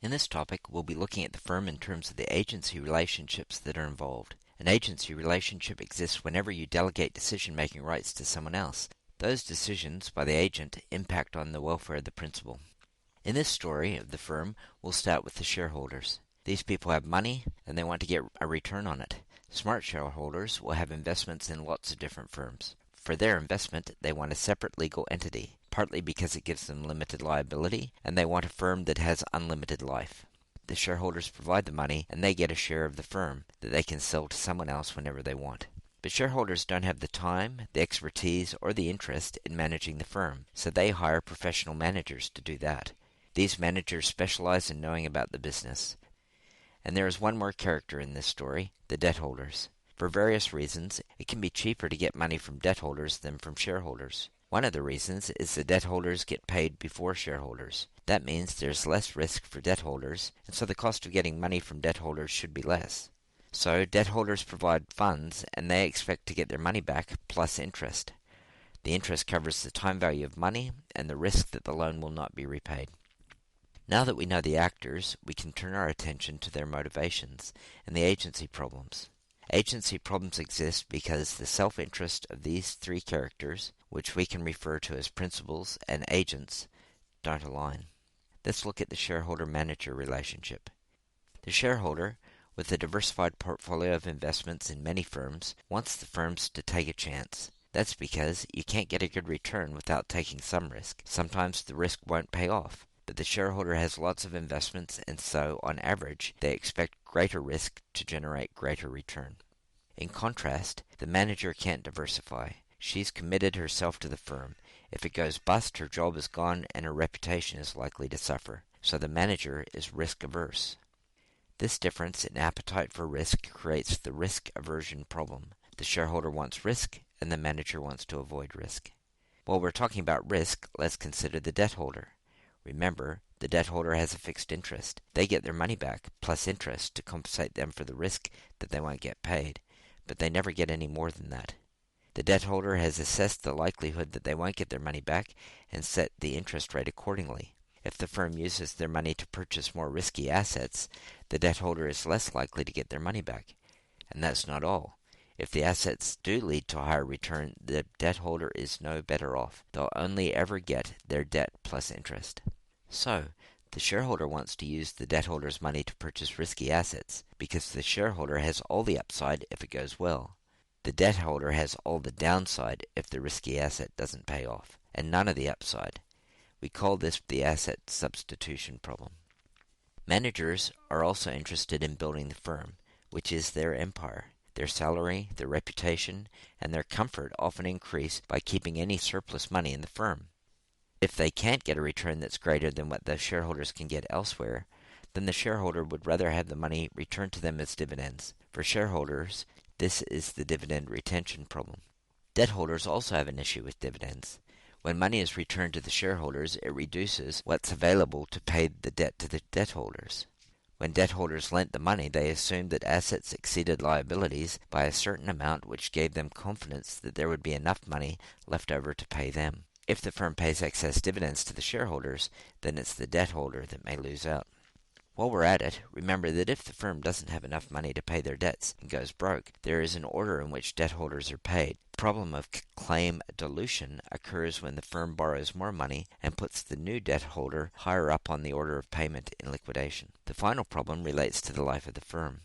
In this topic, we'll be looking at the firm in terms of the agency relationships that are involved. An agency relationship exists whenever you delegate decision-making rights to someone else. Those decisions by the agent impact on the welfare of the principal. In this story of the firm, we'll start with the shareholders. These people have money and they want to get a return on it. Smart shareholders will have investments in lots of different firms. For their investment, they want a separate legal entity, partly because it gives them limited liability, and they want a firm that has unlimited life. The shareholders provide the money, and they get a share of the firm that they can sell to someone else whenever they want. But shareholders don't have the time, the expertise, or the interest in managing the firm, so they hire professional managers to do that. These managers specialize in knowing about the business. And there is one more character in this story, the debt holders. For various reasons, it can be cheaper to get money from debt holders than from shareholders. One of the reasons is the debt holders get paid before shareholders. That means there's less risk for debt holders, and so the cost of getting money from debt holders should be less. So debt holders provide funds, and they expect to get their money back plus interest. The interest covers the time value of money and the risk that the loan will not be repaid. Now that we know the actors, we can turn our attention to their motivations and the agency problems. Agency problems exist because the self-interest of these three characters, which we can refer to as principals and agents, don't align. Let's look at the shareholder-manager relationship. The shareholder, with a diversified portfolio of investments in many firms, wants the firms to take a chance. That's because you can't get a good return without taking some risk. Sometimes the risk won't pay off. But the shareholder has lots of investments, and so, on average, they expect greater risk to generate greater return. In contrast, the manager can't diversify. She's committed herself to the firm. If it goes bust, her job is gone and her reputation is likely to suffer. So the manager is risk-averse. This difference in appetite for risk creates the risk aversion problem. The shareholder wants risk, and the manager wants to avoid risk. While we're talking about risk, let's consider the debt holder. Remember, the debt holder has a fixed interest. They get their money back, plus interest, to compensate them for the risk that they won't get paid, but they never get any more than that. The debt holder has assessed the likelihood that they won't get their money back and set the interest rate accordingly. If the firm uses their money to purchase more risky assets, the debt holder is less likely to get their money back. And that's not all. If the assets do lead to a higher return, the debt holder is no better off. They'll only ever get their debt plus interest. So, the shareholder wants to use the debt holder's money to purchase risky assets, because the shareholder has all the upside if it goes well. The debt holder has all the downside if the risky asset doesn't pay off, and none of the upside. We call this the asset substitution problem. Managers are also interested in building the firm, which is their empire. Their salary, their reputation, and their comfort often increase by keeping any surplus money in the firm. If they can't get a return that's greater than what the shareholders can get elsewhere, then the shareholder would rather have the money returned to them as dividends. For shareholders, this is the dividend retention problem. Debt holders also have an issue with dividends. When money is returned to the shareholders, it reduces what's available to pay the debt to the debt holders. When debt holders lent the money, they assumed that assets exceeded liabilities by a certain amount, which gave them confidence that there would be enough money left over to pay them. If the firm pays excess dividends to the shareholders, then it's the debt holder that may lose out. While we're at it, remember that if the firm doesn't have enough money to pay their debts and goes broke, there is an order in which debt holders are paid. The problem of claim dilution occurs when the firm borrows more money and puts the new debt holder higher up on the order of payment in liquidation. The final problem relates to the life of the firm.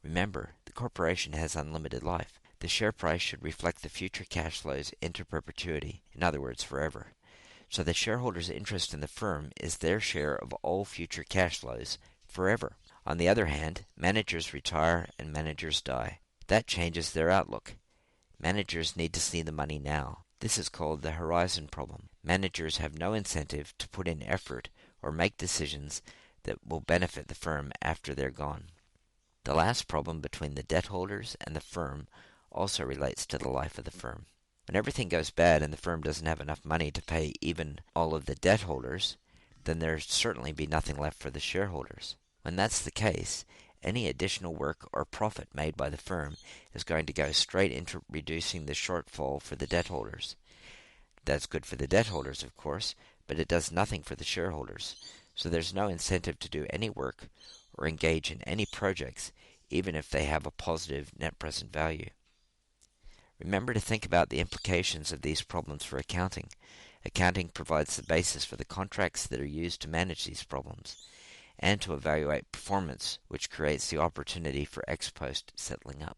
Remember, the corporation has unlimited life. The share price should reflect the future cash flows into perpetuity, in other words, forever. So the shareholders' interest in the firm is their share of all future cash flows forever. On the other hand, managers retire and managers die. That changes their outlook. Managers need to see the money now. This is called the horizon problem. Managers have no incentive to put in effort or make decisions that will benefit the firm after they're gone. The last problem between the debt holders and the firm also relates to the life of the firm. When everything goes bad and the firm doesn't have enough money to pay even all of the debt holders, then there'll certainly be nothing left for the shareholders. When that's the case, any additional work or profit made by the firm is going to go straight into reducing the shortfall for the debt holders. That's good for the debt holders, of course, but it does nothing for the shareholders. So there's no incentive to do any work or engage in any projects, even if they have a positive net present value. Remember to think about the implications of these problems for accounting. Accounting provides the basis for the contracts that are used to manage these problems, and to evaluate performance, which creates the opportunity for ex post settling up.